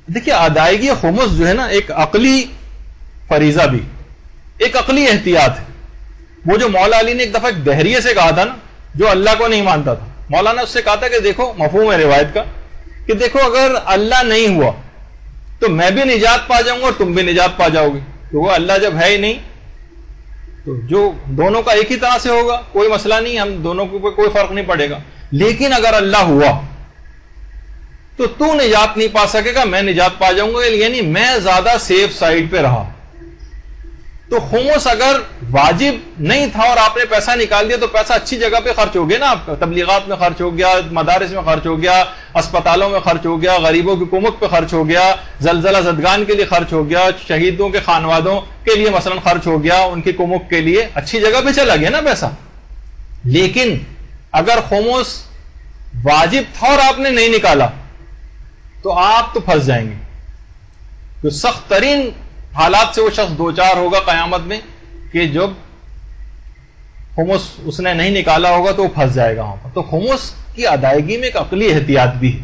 دیکھیے ادائیگی خمس جو ہے نا ایک عقلی فریضہ بھی، ایک عقلی احتیاط ہے. وہ جو مولا علی نے ایک دفعہ ایک دہریے سے کہا تھا نا جو اللہ کو نہیں مانتا تھا، مولانا اس سے کہا تھا کہ دیکھو مفہوم ہے روایت کا کہ دیکھو اگر اللہ نہیں ہوا تو میں بھی نجات پا جاؤں گا اور تم بھی نجات پا جاؤ گے، تو وہ اللہ جب ہے ہی نہیں تو جو دونوں کا ایک ہی طرح سے ہوگا کوئی مسئلہ نہیں، ہم دونوں کو کوئی فرق نہیں پڑے گا. لیکن اگر اللہ ہوا تو تو نجات نہیں پا سکے گا، میں نجات پا جاؤں گا، یعنی میں زیادہ سیف سائڈ پہ رہا. تو خمس اگر واجب نہیں تھا اور آپ نے پیسہ نکال دیا تو پیسہ اچھی جگہ پہ خرچ ہو گیا نا، آپ کا تبلیغات میں خرچ ہو گیا، مدارس میں خرچ ہو گیا، اسپتالوں میں خرچ ہو گیا، غریبوں کی کمک پہ خرچ ہو گیا، زلزلہ زدگان کے لیے خرچ ہو گیا، شہیدوں کے خانوادوں کے لیے مثلا خرچ ہو گیا، ان کی کمک کے لیے اچھی جگہ پہ چلا گیا نا پیسہ. لیکن اگر خمس واجب تھا اور آپ نے نہیں نکالا تو آپ تو پھنس جائیں گے. تو سخت ترین حالات سے وہ شخص دوچار ہوگا قیامت میں کہ جب خمس اس نے نہیں نکالا ہوگا تو وہ پھنس جائے گا وہاں پر. تو خمس کی ادائیگی میں ایک عقلی احتیاط بھی ہے.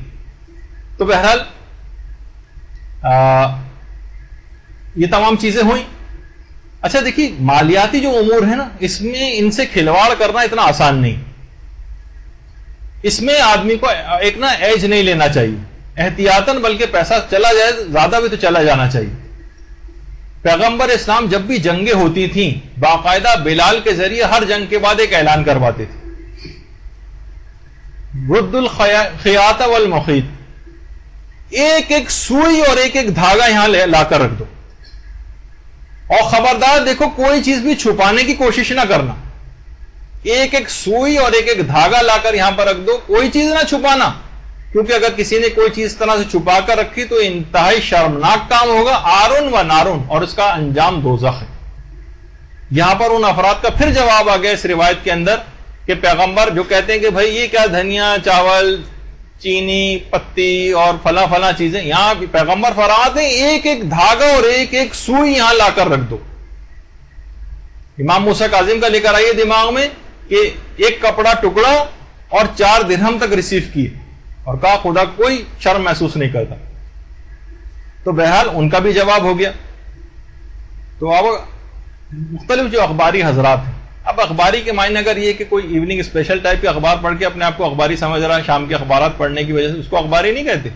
تو بہرحال یہ تمام چیزیں ہوئیں. اچھا دیکھیے مالیاتی جو امور ہے نا اس میں ان سے کھلواڑ کرنا اتنا آسان نہیں. اس میں آدمی کو ایک نا ایج نہیں لینا چاہیے احتیاطاً، بلکہ پیسہ چلا جائے زیادہ بھی تو چلا جانا چاہیے. پیغمبر اسلام جب بھی جنگیں ہوتی تھیں باقاعدہ بلال کے ذریعے ہر جنگ کے بعد ایک اعلان کرواتے تھے، رد الخیاط والمخیط، ایک ایک سوئی اور ایک ایک دھاگا یہاں لا کر رکھ دو، اور خبردار دیکھو کوئی چیز بھی چھپانے کی کوشش نہ کرنا. ایک ایک سوئی اور ایک ایک دھاگا لا کر یہاں پر رکھ دو، کوئی چیز نہ چھپانا، کیونکہ اگر کسی نے کوئی چیز اس طرح سے چھپا کر رکھی تو انتہائی شرمناک کام ہوگا، آرون و نارون، اور اس کا انجام دوزخ ہے. یہاں پر ان افراد کا پھر جواب آ گیا اس روایت کے اندر کہ پیغمبر جو کہتے ہیں کہ بھائی یہ کیا دھنیا چاول چینی پتی اور فلاں فلاں چیزیں، یہاں پیغمبر فرماتے ہیں ایک ایک دھاگا اور ایک ایک سوئی یہاں لا کر رکھ دو. امام موسیٰ کاظم کا لے کر آئیے دماغ میں کہ ایک کپڑا ٹکڑا اور 4 درہم تک ریسیو کیے اور کہا خدا کوئی شرم محسوس نہیں کرتا. تو بہرحال ان کا بھی جواب ہو گیا. تو اب مختلف جو اخباری حضرات ہیں، اب اخباری کے معنی اگر یہ کہ کوئی ایوننگ اسپیشل ٹائپ کے اخبار پڑھ کے اپنے آپ کو اخباری سمجھ رہا ہے، شام کے اخبارات پڑھنے کی وجہ سے، اس کو اخباری نہیں کہتے،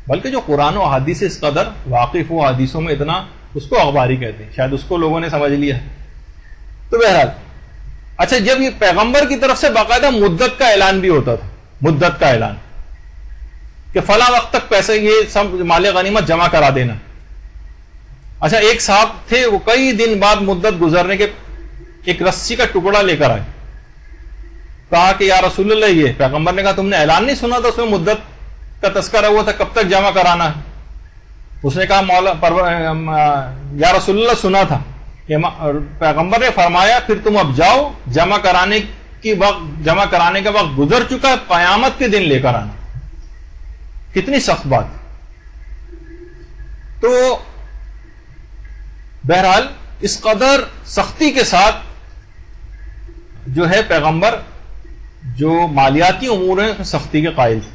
بلکہ جو قرآن و حدیث سے اس قدر واقف ہو، حدیثوں میں اتنا، اس کو اخباری کہتے ہیں. شاید اس کو لوگوں نے سمجھ لیا ہے. تو بہرحال اچھا جب یہ پیغمبر کی طرف سے باقاعدہ مدت کا اعلان بھی ہوتا تھا، مدت کا اعلان کہ فلاں وقت تک پیسے یہ سب مال غنیمت جمع کرا دینا. اچھا ایک صاحب تھے وہ کئی دن بعد مدت گزرنے کے ایک رسی کا ٹکڑا لے کر آئے، کہا کہ یا رسول اللہ، یہ پیغمبر نے کہا تم نے اعلان نہیں سنا تھا، اس میں مدت کا تذکرہ ہوا تھا، کب تک جمع کرانا ہے؟ اس نے کہا یا رسول اللہ سنا تھا. پیغمبر نے فرمایا پھر تم اب جاؤ، جمع کرانے کا وقت گزر چکا ہے، قیامت کے دن لے کر آنا. کتنی سخت بات. تو بہرحال اس قدر سختی کے ساتھ جو ہے پیغمبر جو مالیاتی امور ہیں سختی کے قائل تھے.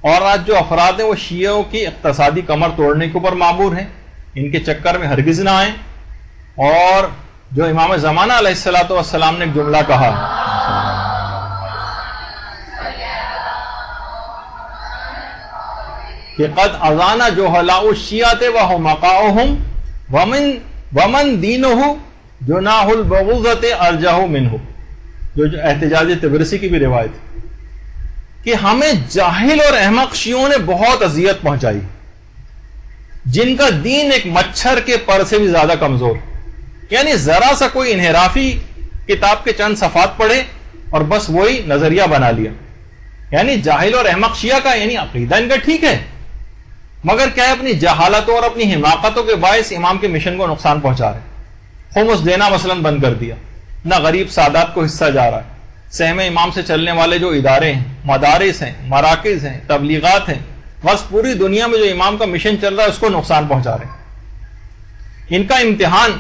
اور آج جو افراد ہیں وہ شیعوں کی اقتصادی کمر توڑنے کے اوپر معمور ہیں، ان کے چکر میں ہرگز نہ آئیں. اور جو امام زمانہ علیہ الصلوۃ والسلام نے ایک جملہ کہا کہ قد اذان جہلاء الشیعۃ وحمقاؤہم ومن دینہ جناح البغوضۃ ارجح منہ، جو احتجاج طبرسی کی بھی روایت ہے کہ ہمیں جاہل اور احمق شیعوں نے بہت اذیت پہنچائی، جن کا دین ایک مچھر کے پر سے بھی زیادہ کمزور. یعنی ذرا سا کوئی انحرافی کتاب کے چند صفحات پڑھے اور بس وہی نظریہ بنا لیا. یعنی جاہل اور احمق شیعہ کا یعنی عقیدہ ان کا ٹھیک ہے، مگر کیا ہے اپنی جہالتوں اور اپنی حماقتوں کے باعث امام کے مشن کو نقصان پہنچا رہے. خمس دینا مثلا بند کر دیا، نہ غریب سادات کو حصہ جا رہا ہے. سہم امام سے چلنے والے جو ادارے ہیں، مدارس ہیں، مراکز ہیں، تبلیغات ہیں، بس پوری دنیا میں جو امام کا مشن چل رہا ہے اس کو نقصان پہنچا رہے ہیں. ان کا امتحان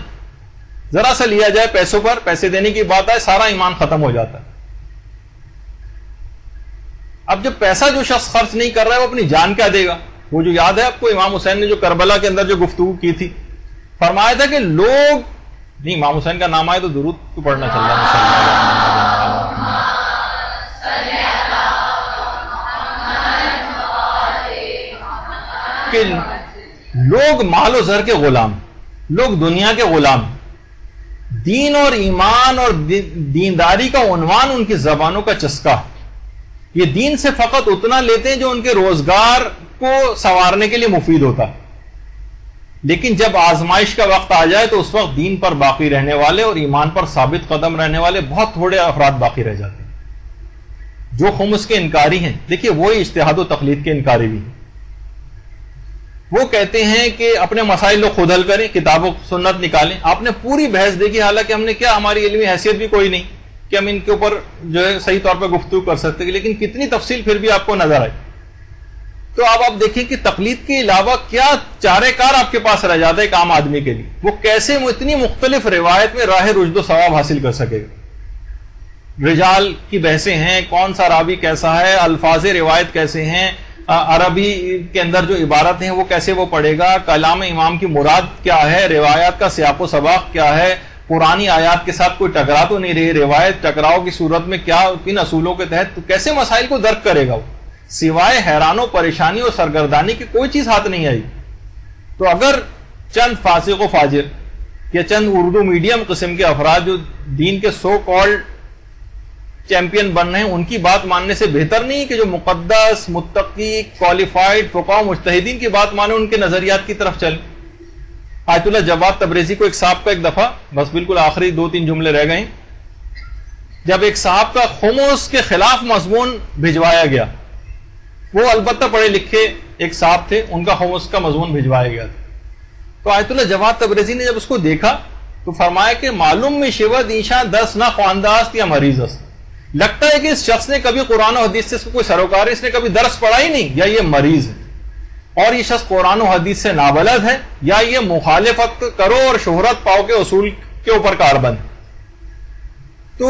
ذرا سا لیا جائے پیسوں پر، پیسے دینے کی بات آئے سارا ایمان ختم ہو جاتا ہے. اب جب پیسہ جو شخص خرچ نہیں کر رہا ہے وہ اپنی جان کیا دے گا؟ وہ جو یاد ہے آپ کو امام حسین نے جو کربلا کے اندر جو گفتگو کی تھی، فرمایا تھا کہ لوگ نہیں، امام حسین کا نام آئے تو درود تو پڑھنا چل رہا کہ لوگ مال و زر کے غلام، لوگ دنیا کے غلام، دین اور ایمان اور دینداری کا عنوان ان کی زبانوں کا چسکا، یہ دین سے فقط اتنا لیتے ہیں جو ان کے روزگار کو سنوارنے کے لیے مفید ہوتا، لیکن جب آزمائش کا وقت آ جائے تو اس وقت دین پر باقی رہنے والے اور ایمان پر ثابت قدم رہنے والے بہت تھوڑے افراد باقی رہ جاتے ہیں جو خمس کے انکاری ہیں۔ دیکھیے وہی اجتہاد و تقلید کے انکاری بھی ہیں، وہ کہتے ہیں کہ اپنے مسائل لوگ خود حل کریں، کتاب و سنت نکالیں۔ آپ نے پوری بحث دیکھی، حالانکہ ہم نے کیا، ہماری علمی حیثیت بھی کوئی نہیں کہ ہم ان کے اوپر جو ہے صحیح طور پہ گفتگو کر سکتے ہیں، لیکن کتنی تفصیل پھر بھی آپ کو نظر آئی۔ تو اب آپ دیکھیں کہ تقلید کے علاوہ کیا چارہ کار آپ کے پاس رہ جاتا ہے ایک عام آدمی کے لیے، وہ کیسے اتنی مختلف روایت میں راہ رشد و ثواب حاصل کر سکے گا۔ رجال کی بحثیں ہیں، کون سا راوی کیسا ہے، الفاظ روایت کیسے ہیں، عربی کے اندر جو عبارت ہیں وہ کیسے وہ پڑھے گا، کلام امام کی مراد کیا ہے، روایات کا سیاق و سباق کیا ہے، پرانی آیات کے ساتھ کوئی ٹکرا تو نہیں رہی، روایت ٹکراؤ کی صورت میں کیا، کن اصولوں کے تحت کیسے مسائل کو درک کرے گا وہ، سوائے حیران و پریشانی اور سرگردانی کی کوئی چیز ہاتھ نہیں آئی۔ تو اگر چند فاسق و فاجر یا چند اردو میڈیم قسم کے افراد جو دین کے سو کالڈ چیمپئن بن رہے ہیں، ان کی بات ماننے سے بہتر نہیں کہ جو مقدس، متقی، کوالیفائڈ فقہاء و مجتہدین کی بات مانیں، ان کے نظریات کی طرف چلیں۔ آیت اللہ جواد تبریزی کو ایک صاحب کا ایک دفعہ، بس بالکل آخری 2-3 جملے رہ گئے، جب ایک صاحب کا خمس کے خلاف مضمون بھجوایا گیا، وہ البتہ پڑھے لکھے ایک صاحب تھے، ان کا خمس کا مضمون بھجوایا گیا تھا، تو آیت اللہ جواد تبریزی نے جب اس کو دیکھا تو فرمایا کہ معلوم میں شود انشاء دس نہ خوانداست یا مریض است، لگتا ہے کہ اس شخص نے کبھی قرآن و حدیث سے کوئی سروکار، اس نے کبھی درس پڑھا ہی نہیں، یا یہ مریض ہے، اور یہ شخص قرآن و حدیث سے نابلد ہے، یا یہ مخالفت کرو اور شہرت پاؤ کے اصول کے اوپر کاربند۔ تو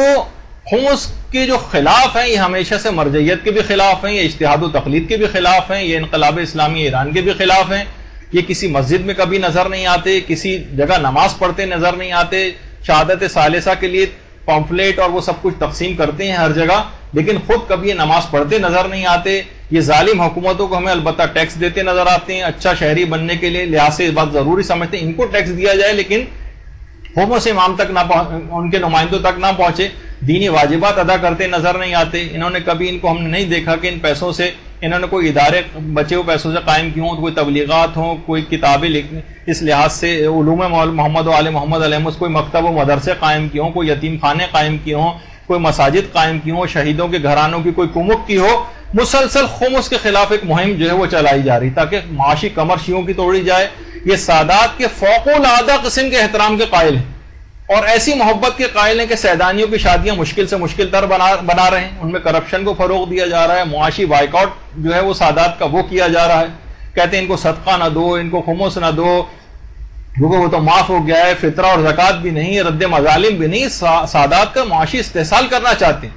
خمس کے جو خلاف ہیں یہ ہمیشہ سے مرجعیت کے بھی خلاف ہیں، یہ اجتہاد و تقلید کے بھی خلاف ہیں، یہ انقلاب اسلامی ایران کے بھی خلاف ہیں، یہ کسی مسجد میں کبھی نظر نہیں آتے، کسی جگہ نماز پڑھتے نظر نہیں آتے، شہادت ثالثہ کے لیے پمفلیٹ اور وہ سب کچھ تقسیم کرتے ہیں ہر جگہ، لیکن خود کبھی یہ نماز پڑھتے نظر نہیں آتے۔ یہ ظالم حکومتوں کو ہمیں البتہ ٹیکس دیتے نظر آتے ہیں اچھا شہری بننے کے لیے، لحاظ سے اس بات ضروری سمجھتے ہیں ان کو ٹیکس دیا جائے، لیکن خمس امام تک نہ ان کے نمائندوں تک نہ پہنچے، دینی واجبات ادا کرتے نظر نہیں آتے۔ انہوں نے کبھی، ان کو ہم نے نہیں دیکھا کہ ان پیسوں سے انہوں نے کوئی ادارے بچے ہوئے پیسوں سے قائم کیے ہوں، کوئی تبلیغات ہوں، کوئی کتابیں لکھنے، اس لحاظ سے علوم محمد و آل محمد علیہ کوئی مکتب و مدرسے قائم کیے ہوں، کوئی یتیم خانے قائم کیے ہوں، کوئی مساجد قائم کی ہوں، شہیدوں کے گھرانوں کی کوئی کمک کی ہو۔ مسلسل خمس کے خلاف ایک مہم جو ہے وہ چلائی جا رہی تاکہ معاشی کمر شیعوں کی توڑی جائے۔ یہ سادات کے فوق العادہ قسم کے احترام کے قائل ہیں اور ایسی محبت کے قائل ہیں کہ سیدانیوں کی شادیاں مشکل سے مشکل تر بنا رہے ہیں، ان میں کرپشن کو فروغ دیا جا رہا ہے، معاشی بائیکاٹ جو ہے وہ سادات کا وہ کیا جا رہا ہے، کہتے ہیں ان کو صدقہ نہ دو، ان کو خمس نہ دو کیونکہ وہ تو معاف ہو گیا ہے، فطرہ اور زکوٰۃ بھی نہیں، رد مظالم بھی نہیں، سادات کا معاشی استحصال کرنا چاہتے ہیں۔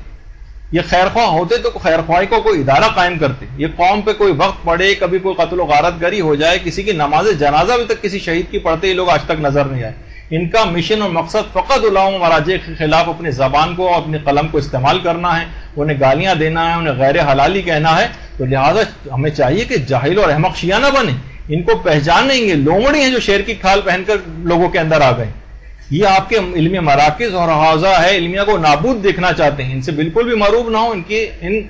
یہ خیرخواہ ہوتے تو خیرخواہی کو کوئی ادارہ قائم کرتے، یہ قوم پہ کوئی وقت پڑے، کبھی کوئی قتل و غارت گری ہو جائے، کسی کی نماز جنازہ بھی تک کسی شہید کی پڑھتے یہ لوگ آج تک نظر نہیں آئے۔ ان کا مشن اور مقصد فقط علماء و مراجع کے خلاف اپنی زبان کو اور اپنی قلم کو استعمال کرنا ہے، انہیں گالیاں دینا ہے، انہیں غیر حلالی کہنا ہے۔ تو لہٰذا ہمیں چاہیے کہ جاہل اور احمق شیعہ نہ بنیں، ان کو پہچانیں گے، لومڑی ہیں جو شیر کی کھال پہن کر لوگوں کے اندر آ گئے، یہ آپ کے علمی مراکز اور حوزہ ہے علمیہ کو نابود دیکھنا چاہتے ہیں، ان سے بالکل بھی معروف نہ ہو، ان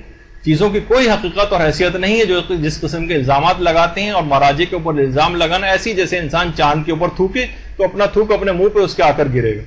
چیزوں کی کوئی حقیقت اور حیثیت نہیں ہے جو جس قسم کے الزامات لگاتے ہیں، اور مراجع کے اوپر الزام لگانا ایسی جیسے انسان چاند کے اوپر تھوکے تو اپنا تھوک اپنے منہ پہ اس کے آ کر گرے گا۔